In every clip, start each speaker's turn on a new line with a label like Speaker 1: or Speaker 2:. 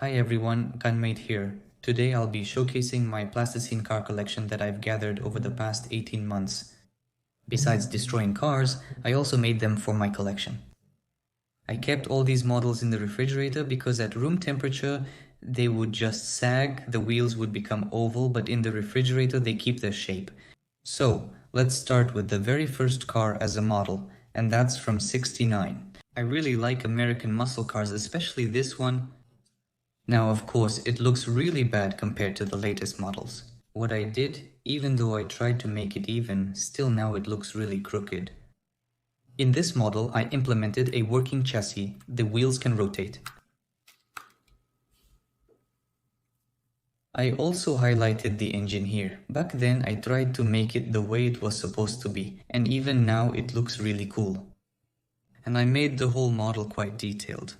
Speaker 1: Hi everyone, Gunmate here. Today I'll be showcasing my Plasticine car collection that I've gathered over the past 18 months. Besides destroying cars, I also made them for my collection. I kept all these models in the refrigerator because at room temperature they would just sag, the wheels would become oval, but in the refrigerator they keep their shape. So, let's start with the very first car as a model, and that's from '69. I really like American muscle cars, especially this one. Now, of course, it looks really bad compared to the latest models. What I did, even though I tried to make it even, still now it looks really crooked. In this model, I implemented a working chassis. The wheels can rotate. I also highlighted the engine here. Back then, I tried to make it the way it was supposed to be, and even now it looks really cool. And I made the whole model quite detailed.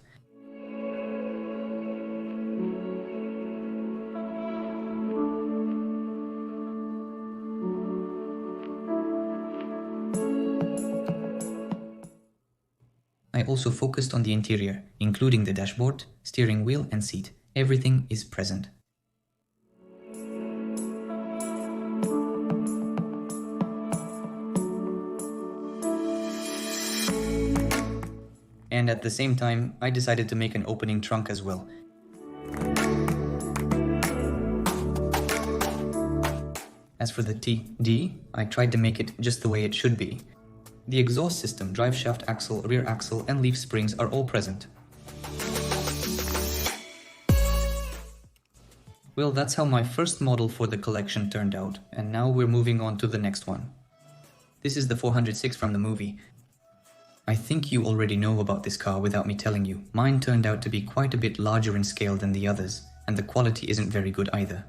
Speaker 1: I also focused on the interior, including the dashboard, steering wheel and seat. Everything is present. And at the same time, I decided to make an opening trunk as well. As for the TD, I tried to make it just the way it should be. The exhaust system, drive shaft axle, rear axle and leaf springs are all present. Well, that's how my first model for the collection turned out, and now we're moving on to the next one. This is the 406 from the movie. I think you already know about this car without me telling you. Mine turned out to be quite a bit larger in scale than the others, and the quality isn't very good either.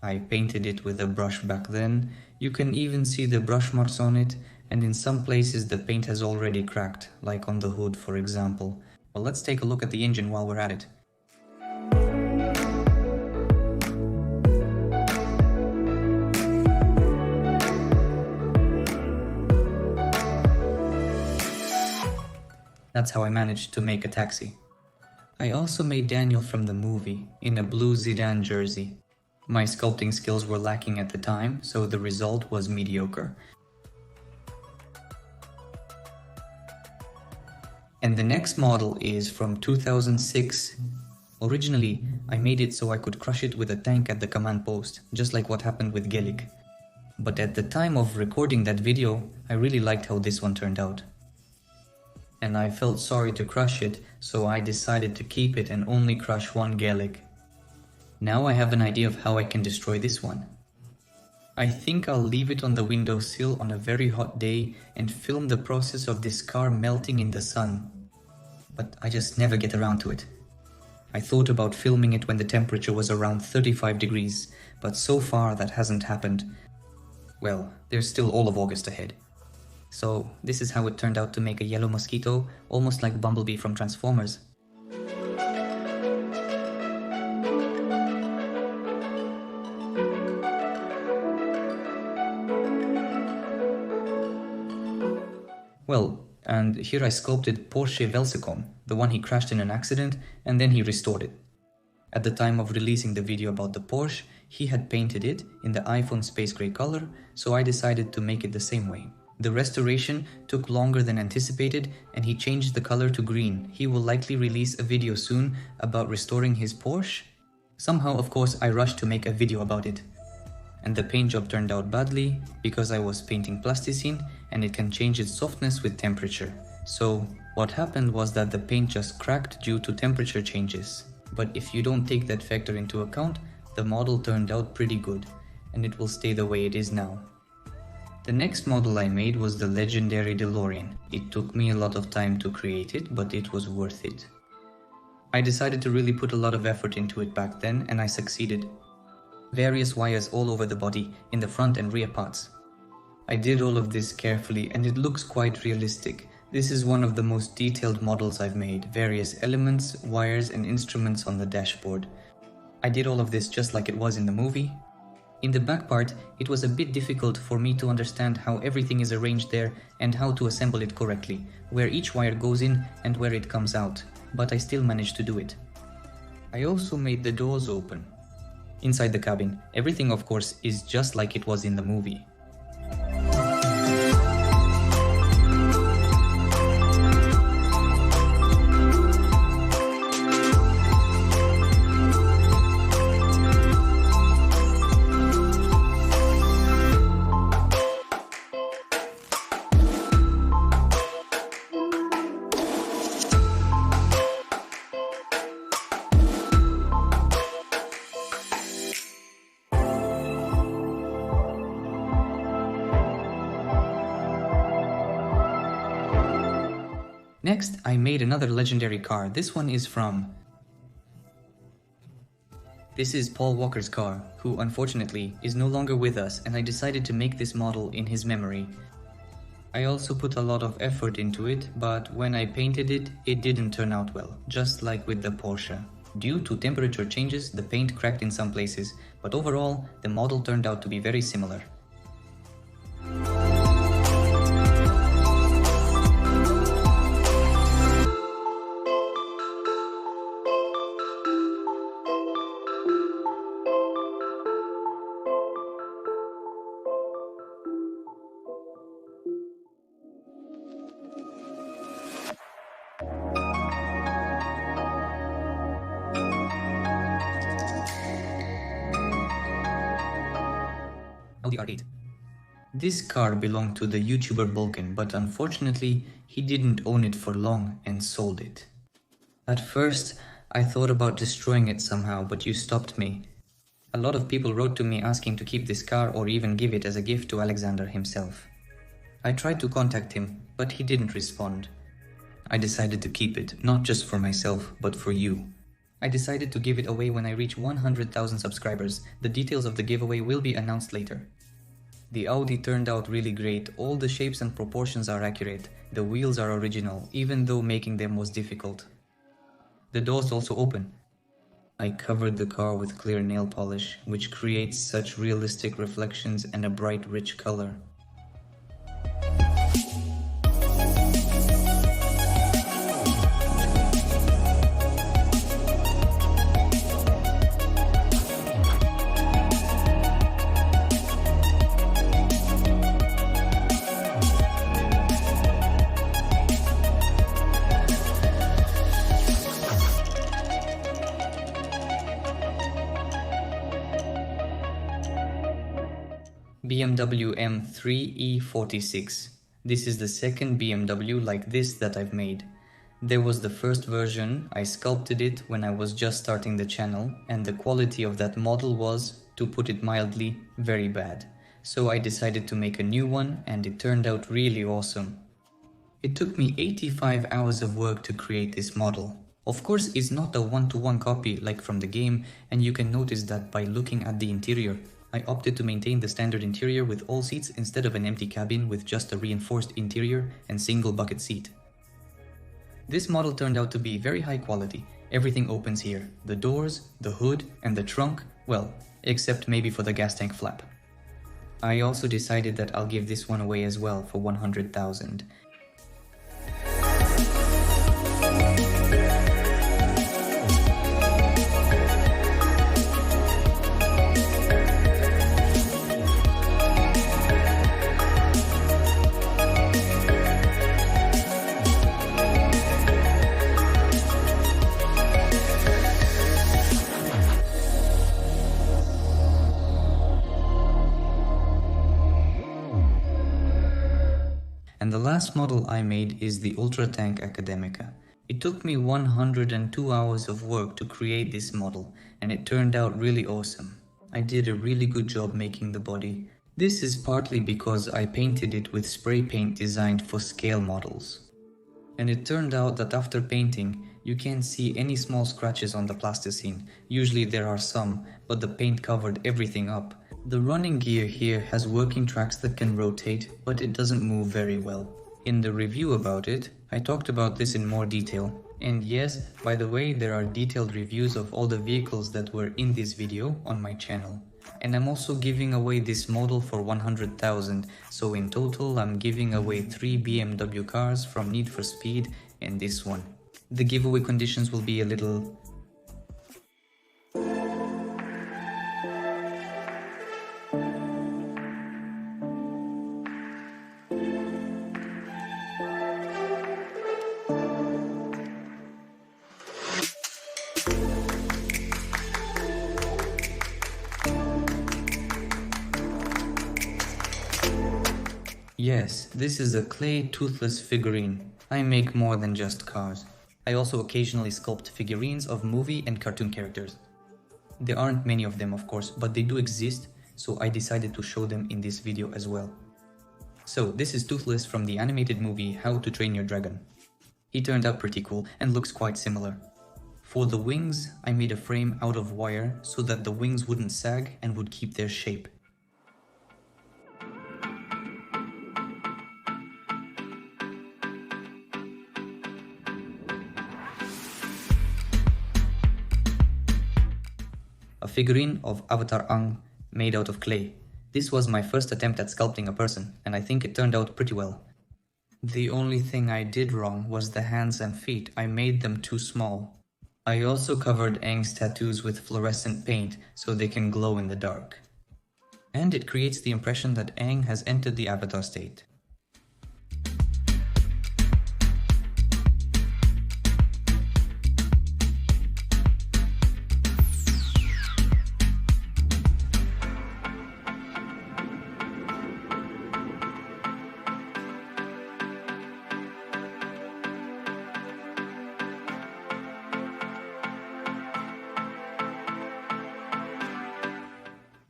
Speaker 1: I painted it with a brush back then. You can even see the brush marks on it, and in some places the paint has already cracked, like on the hood for example. Well, let's take a look at the engine while we're at it. That's how I managed to make a taxi. I also made Daniel from the movie in a blue Zidane jersey. My sculpting skills were lacking at the time, so the result was mediocre. And the next model is from 2006. Originally, I made it so I could crush it with a tank at the command post, just like what happened with Gelik. But at the time of recording that video, I really liked how this one turned out. And I felt sorry to crush it, so I decided to keep it and only crush one Gelik. Now I have an idea of how I can destroy this one. I think I'll leave it on the windowsill on a very hot day and film the process of this car melting in the sun. But I just never get around to it. I thought about filming it when the temperature was around 35 degrees, but so far that hasn't happened. Well, there's still all of August ahead. So this is how it turned out to make a yellow mosquito, almost like Bumblebee from Transformers. Well, and here I sculpted Porsche Velsicom, the one he crashed in an accident, and then he restored it. At the time of releasing the video about the Porsche, he had painted it in the iPhone space gray color, so I decided to make it the same way. The restoration took longer than anticipated, and he changed the color to green. He will likely release a video soon about restoring his Porsche. Somehow, of course, I rushed to make a video about it. And the paint job turned out badly because I was painting plasticine and it can change its softness with temperature. So what happened was that the paint just cracked due to temperature changes. But if you don't take that factor into account, the model turned out pretty good, and it will stay the way it is now. The next model I made was the legendary DeLorean. It took me a lot of time to create it, but it was worth it. I decided to really put a lot of effort into it back then, and I succeeded. Various wires all over the body, in the front and rear parts. I did all of this carefully and it looks quite realistic. This is one of the most detailed models I've made, various elements, wires and instruments on the dashboard. I did all of this just like it was in the movie. In the back part, it was a bit difficult for me to understand how everything is arranged there and how to assemble it correctly, where each wire goes in and where it comes out, but I still managed to do it. I also made the doors open. Inside the cabin, everything of course is just like it was in the movie. Next, I made another legendary car. This one is from... This is Paul Walker's car, who unfortunately is no longer with us, and I decided to make this model in his memory. I also put a lot of effort into it, but when I painted it, it didn't turn out well, just like with the Porsche. Due to temperature changes, the paint cracked in some places, but overall, the model turned out to be very similar. Audi R8. This car belonged to the YouTuber Vulcan, but unfortunately, he didn't own it for long and sold it. At first, I thought about destroying it somehow, but you stopped me. A lot of people wrote to me asking to keep this car or even give it as a gift to Alexander himself. I tried to contact him, but he didn't respond. I decided to keep it, not just for myself, but for you. I decided to give it away when I reach 100,000 subscribers. The details of the giveaway will be announced later. The Audi turned out really great. All the shapes and proportions are accurate. The wheels are original, even though making them was difficult. The doors also open. I covered the car with clear nail polish, which creates such realistic reflections and a bright, rich color. BMW M3E46. This is the second BMW like this that I've made. There was the first version. I sculpted it when I was just starting the channel, and the quality of that model was, to put it mildly, very bad. So I decided to make a new one, and it turned out really awesome. It took me 85 hours of work to create this model. Of course, it's not a one-to-one copy like from the game, and you can notice that by looking at the interior. I opted to maintain the standard interior with all seats instead of an empty cabin with just a reinforced interior and single bucket seat. This model turned out to be very high quality. Everything opens here. The doors, the hood, and the trunk, well, except maybe for the gas tank flap. I also decided that I'll give this one away as well for 100,000. And the last model I made is the Ultra Tank Academica. It took me 102 hours of work to create this model, and it turned out really awesome. I did a really good job making the body. This is partly because I painted it with spray paint designed for scale models. And it turned out that after painting, you can't see any small scratches on the plasticine. Usually there are some, but the paint covered everything up. The running gear here has working tracks that can rotate, but it doesn't move very well. In the review about it, I talked about this in more detail. And yes, by the way, there are detailed reviews of all the vehicles that were in this video on my channel. And I'm also giving away this model for 100,000, so in total I'm giving away 3 BMW cars from Need for Speed and this one. The giveaway conditions will be a little Yes, this is a clay toothless figurine. I make more than just cars. I also occasionally sculpt figurines of movie and cartoon characters. There aren't many of them, of course, but they do exist, so I decided to show them in this video as well. So, this is Toothless from the animated movie How to Train Your Dragon. He turned out pretty cool and looks quite similar. For the wings, I made a frame out of wire so that the wings wouldn't sag and would keep their shape. A figurine of Avatar Aang made out of clay. This was my first attempt at sculpting a person, and I think it turned out pretty well. The only thing I did wrong was the hands and feet. I made them too small. I also covered Aang's tattoos with fluorescent paint so they can glow in the dark. And it creates the impression that Aang has entered the Avatar state.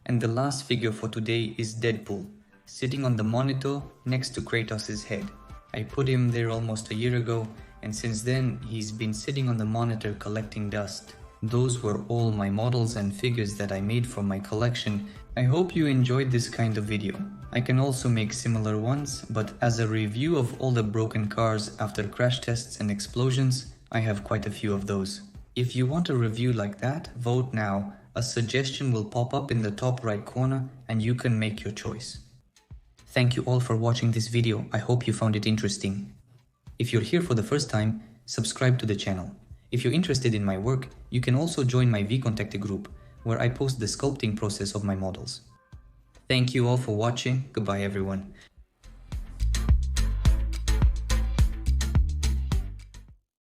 Speaker 1: And the last figure for today is Deadpool, sitting on the monitor next to Kratos' head. I put him there almost a year ago, and since then he's been sitting on the monitor collecting dust. Those were all my models and figures that I made from my collection. I hope you enjoyed this kind of video. I can also make similar ones, but as a review of all the broken cars after crash tests and explosions, I have quite a few of those. If you want a review like that, vote now. A suggestion will pop up in the top right corner and you can make your choice. Thank you all for watching this video. I hope you found it interesting. If you're here for the first time, subscribe to the channel. If you're interested in my work, you can also join my VKontakte group, where I post the sculpting process of my models. Thank you all for watching. Goodbye everyone.